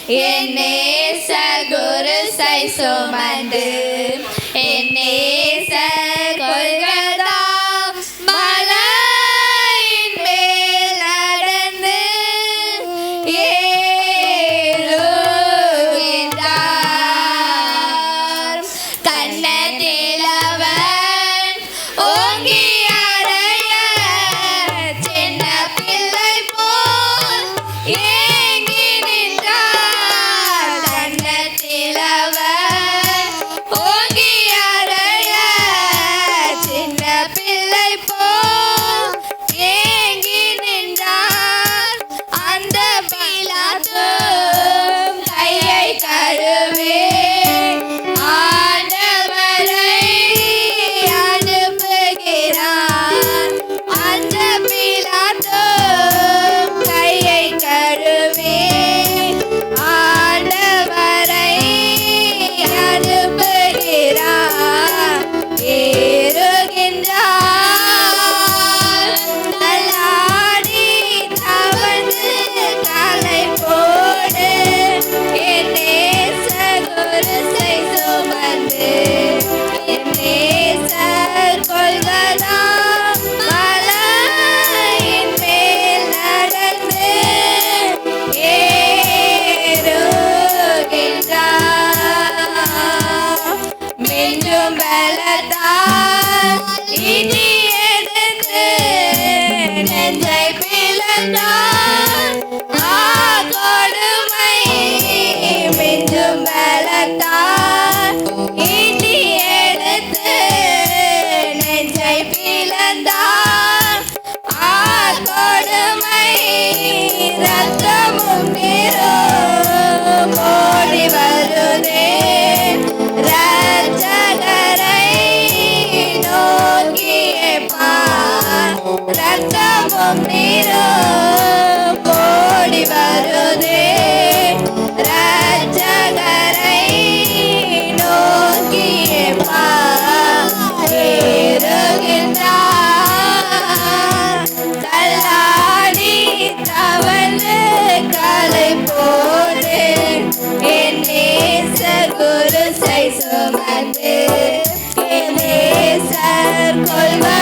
என் நேசர் குருசை சுமந்து என் நேசர் கொல்கதா மலையின் மேல் நடந்து ஏறுகின்றார். கன்னத்தில் அவன் ஓங்கி அறைய சின்ன பிள்ளை போல் ஏங்கி நின்றார். கன்னத்தில் அவன் ஓங்கி அறைய சின்ன பிள்ளை போல் ஏங்கி நின்றார். அந்த பிலாத்தும் கையை கழுவி ஆண்டவரை அனுப்புகிறார். அந்த பிலாத்தும் கையை கழுவி ஆண்டவரை அனுப்புகிறார். ஏறுகின்றார். தள்ளாடி தவழ்ந்து கலை போடு என் நேசர் குருசை சுமந்து என் நேசர் கொல்கதா மலையின் மேல் நடந்து ஏறுகின்றார். மின்னும் பலத்தால் இனி எதிர்த்து நெஞ்சை பிளந்தார். கொடுமை மின்னும் பலத்தால் இனி எடுத்து நெஞ்சை பிளந்தார். கொடுமை ரத்தமும் நீரும் ஓடி வருதே. ரட்சகரை நோக்கியே பார். ரத்தமும் நீரும் ஓடி வருதே. ரட்சகரை நோக்கியே பார். ஏறுகின்றார். தள்ளாடி தவழ்ந்து கலை போடு என் நேசர் குருசை சுமந்து என் நேசர் கொல்கதா